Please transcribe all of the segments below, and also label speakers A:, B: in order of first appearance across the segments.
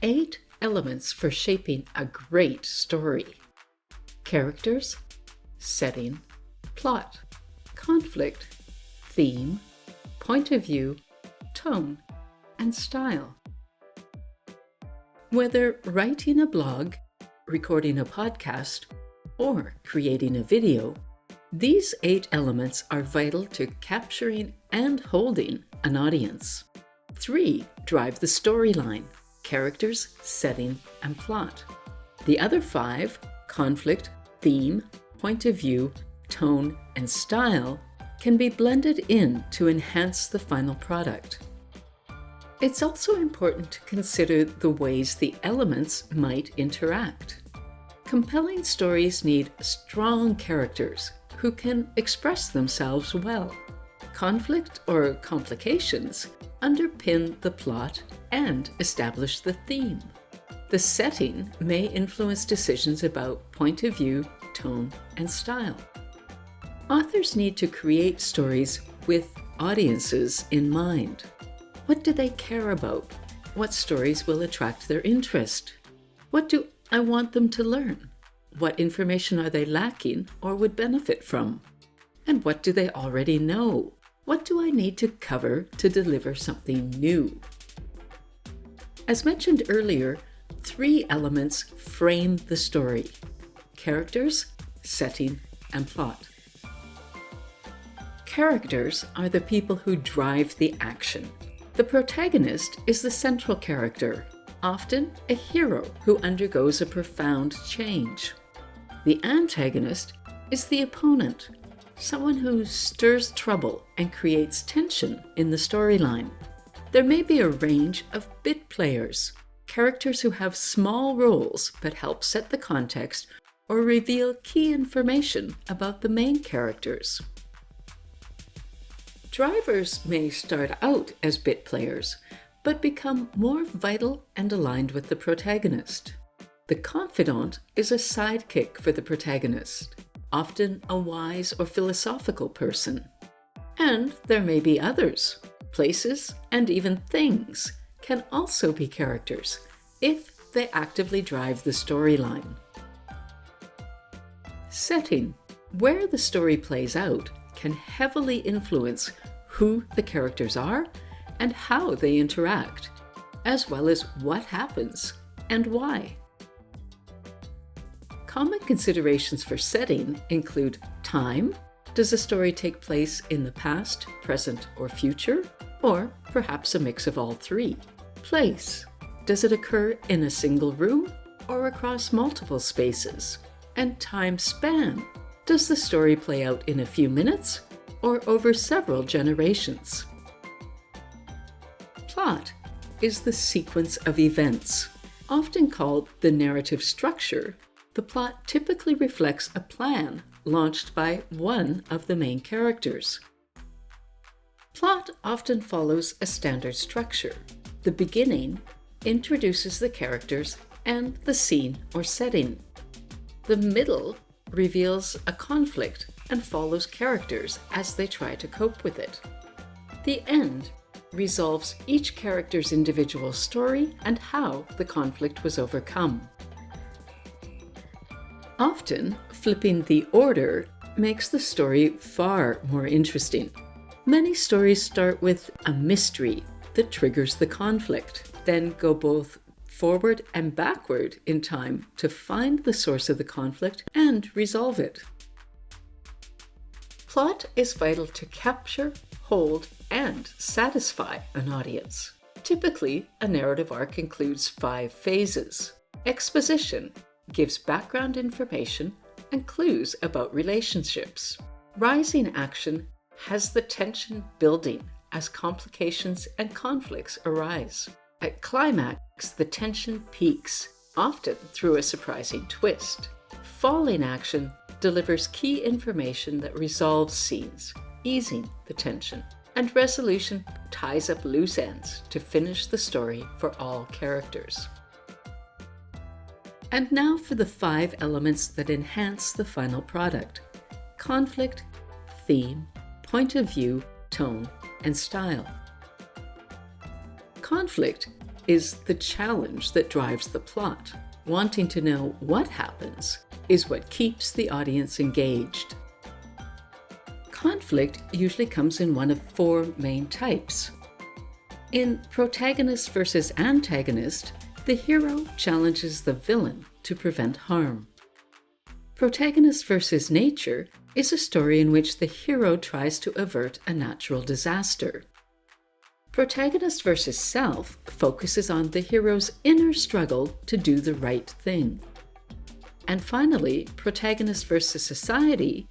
A: 8 elements for shaping a great story: characters, setting, plot, conflict, theme, point of view, tone, and style. Whether writing a blog, recording a podcast, or creating a video, these 8 elements are vital to capturing and holding an audience. 3 drive the storyline: characters, setting, and plot. The other 5, conflict, theme, point of view, tone, and style, can be blended in to enhance the final product. It's also important to consider the ways the elements might interact. Compelling stories need strong characters who can express themselves well. Conflict or complications underpin the plot and establish the theme. The setting may influence decisions about point of view, tone, and style. Authors need to create stories with audiences in mind. What do they care about? What stories will attract their interest? What do I want them to learn? What information are they lacking or would benefit from? And what do they already know? What do I need to cover to deliver something new? As mentioned earlier, 3 elements frame the story: characters, setting, and plot. Characters are the people who drive the action. The protagonist is the central character, often a hero who undergoes a profound change. The antagonist is the opponent, someone who stirs trouble and creates tension in the storyline. There may be a range of bit players, characters who have small roles but help set the context or reveal key information about the main characters. Drivers may start out as bit players, but become more vital and aligned with the protagonist. The confidant is a sidekick for the protagonist, often a wise or philosophical person. And there may be others. Places and even things can also be characters if they actively drive the storyline. Setting, where the story plays out, can heavily influence who the characters are and how they interact, as well as what happens and why. Common considerations for setting include time. Does the story take place in the past, present, or future? Or perhaps a mix of all 3. Place. Does it occur in a single room or across multiple spaces? And time span. Does the story play out in a few minutes or over several generations? Plot is the sequence of events. Often called the narrative structure, the plot typically reflects a plan launched by one of the main characters. Plot often follows a standard structure. The beginning introduces the characters and the scene or setting. The middle reveals a conflict and follows characters as they try to cope with it. The end resolves each character's individual story and how the conflict was overcome. Often, flipping the order makes the story far more interesting. Many stories start with a mystery that triggers the conflict, then go both forward and backward in time to find the source of the conflict and resolve it. Plot is vital to capture, hold, and satisfy an audience. Typically, a narrative arc includes 5 phases. Exposition gives background information and clues about relationships. Rising action has the tension building as complications and conflicts arise. At climax, the tension peaks, often through a surprising twist. Falling action delivers key information that resolves scenes, easing the tension. And resolution ties up loose ends to finish the story for all characters. And now for the 5 elements that enhance the final product: conflict, theme, point of view, tone, and style. Conflict is the challenge that drives the plot. Wanting to know what happens is what keeps the audience engaged. Conflict usually comes in one of four main types. In protagonist versus antagonist, the hero challenges the villain to prevent harm. Protagonist versus nature is a story in which the hero tries to avert a natural disaster. Protagonist versus self focuses on the hero's inner struggle to do the right thing. And finally, protagonist versus society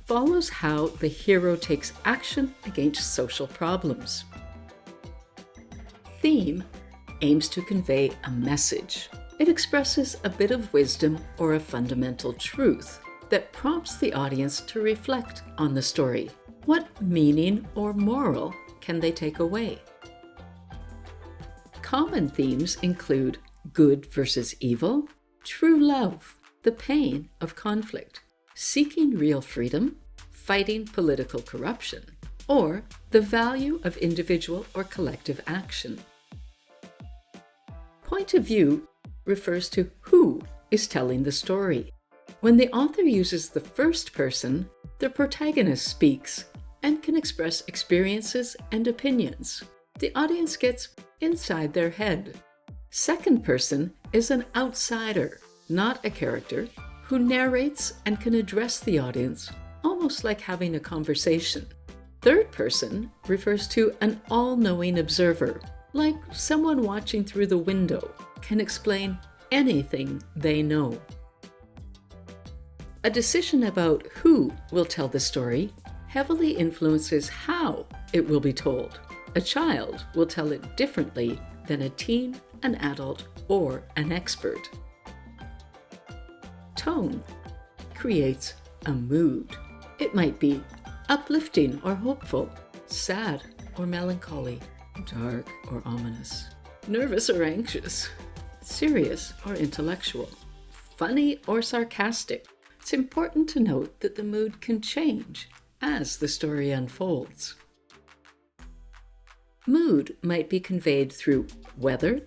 A: follows how the hero takes action against social problems. Theme aims to convey a message. It expresses a bit of wisdom or a fundamental truth that prompts the audience to reflect on the story. What meaning or moral can they take away? Common themes include good versus evil, true love, the pain of conflict, seeking real freedom, fighting political corruption, or the value of individual or collective action. Point of view refers to who is telling the story. When the author uses the first person, the protagonist speaks and can express experiences and opinions. The audience gets inside their head. Second person is an outsider, not a character, who narrates and can address the audience, almost like having a conversation. Third person refers to an all-knowing observer, like someone watching through the window, can explain anything they know. A decision about who will tell the story heavily influences how it will be told. A child will tell it differently than a teen, an adult, or an expert. Tone creates a mood. It might be uplifting or hopeful, sad or melancholy, dark or ominous, nervous or anxious, serious or intellectual, funny or sarcastic. It's important to note that the mood can change as the story unfolds. Mood might be conveyed through weather,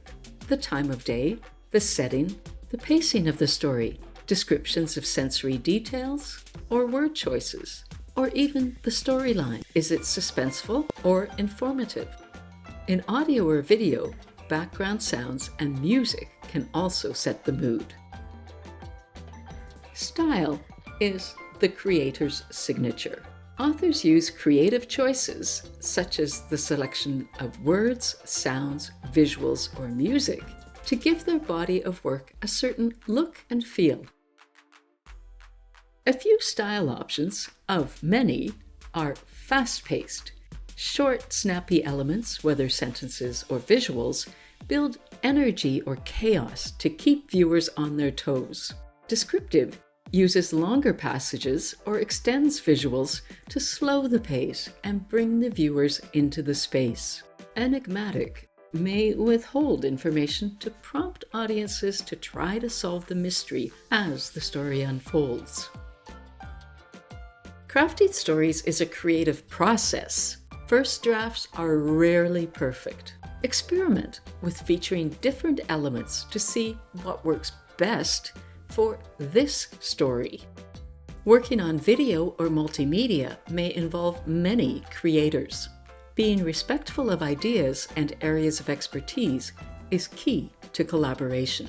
A: the time of day, the setting, the pacing of the story, descriptions of sensory details, or word choices, or even the storyline. Is it suspenseful or informative? In audio or video, background sounds and music can also set the mood. Style is the creator's signature. Authors use creative choices, such as the selection of words, sounds, visuals, or music, to give their body of work a certain look and feel. A few style options, of many, are fast-paced. Short, snappy elements, whether sentences or visuals, build energy or chaos to keep viewers on their toes. Descriptive uses longer passages or extends visuals to slow the pace and bring the viewers into the space. Enigmatic may withhold information to prompt audiences to try to solve the mystery as the story unfolds. Crafting stories is a creative process. First drafts are rarely perfect. Experiment with featuring different elements to see what works best for this story. Working on video or multimedia may involve many creators. Being respectful of ideas and areas of expertise is key to collaboration.